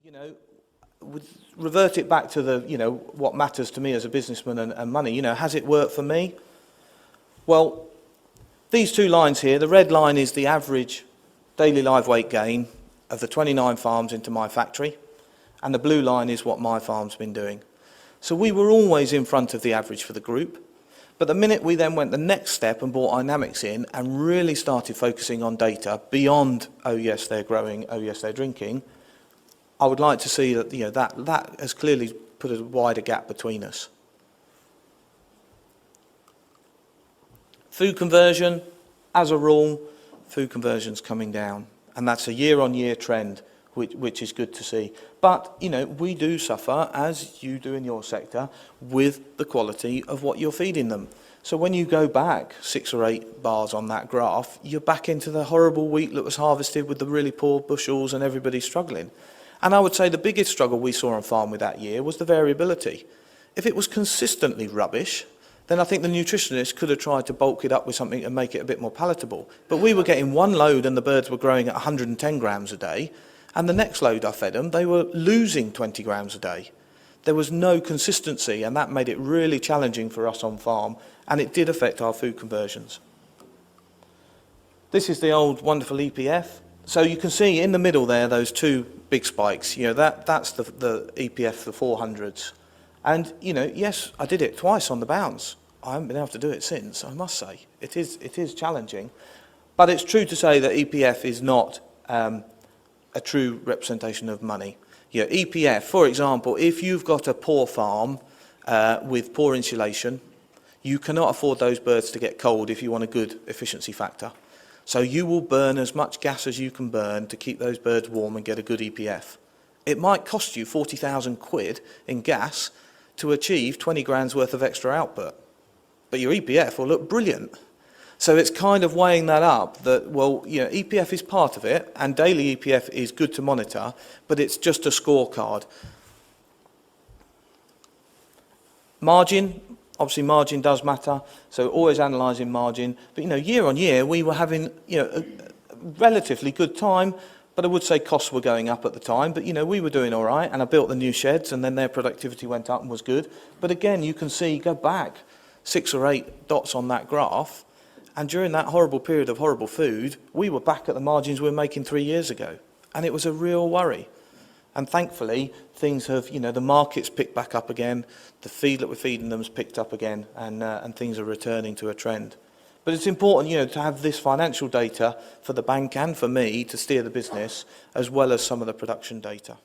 You know, revert it back to the, what matters to me as a businessman and money. Has it worked for me? Well, these two lines here, the red line is the average daily live weight gain of the 29 farms into my factory, and the blue line is what my farm's been doing. So we were always in front of the average for the group, but the minute we then went the next step and brought Dynamics in and really started focusing on data beyond, oh yes, they're growing, oh yes, they're drinking, I would like to see that, that has clearly put a wider gap between us. Food conversion, as a rule, food conversion's coming down, and that's a year-on-year trend, which is good to see. But, we do suffer, as you do in your sector, with the quality of what you're feeding them. So when you go back 6 or 8 bars on that graph, you're back into the horrible wheat that was harvested with the really poor bushels and everybody struggling. And I would say the biggest struggle we saw on farm with that year was the variability. If it was consistently rubbish, then I think the nutritionist could have tried to bulk it up with something and make it a bit more palatable. But we were getting one load and the birds were growing at 110 grams a day, and the next load I fed them, they were losing 20 grams a day. There was no consistency, and that made it really challenging for us on farm, and it did affect our food conversions. This is the old wonderful EPF. So you can see in the middle there, those two big spikes, that's the EPF, the 400s. And, yes, I did it twice on the bounce. I haven't been able to do it since, I must say. It is challenging. But it's true to say that EPF is not a true representation of money. EPF, for example, if you've got a poor farm with poor insulation, you cannot afford those birds to get cold if you want a good efficiency factor. So you will burn as much gas as you can burn to keep those birds warm and get a good EPF. It might cost you 40,000 quid in gas to achieve 20 grand's worth of extra output, but your EPF will look brilliant. So it's kind of weighing that up that, well, EPF is part of it, and daily EPF is good to monitor, but it's just a scorecard. Margin, obviously margin does matter, so always analysing margin. But, year on year, we were having, a relatively good time, but I would say costs were going up at the time. But, we were doing all right, and I built the new sheds, and then their productivity went up and was good. But again, you can see, go back 6 or 8 dots on that graph, and during that horrible period of horrible food, we were back at the margins we were making 3 years ago. And it was a real worry. And thankfully, things have, the market's picked back up again, the feed that we're feeding them has picked up again, and things are returning to a trend. But it's important, to have this financial data for the bank and for me to steer the business, as well as some of the production data.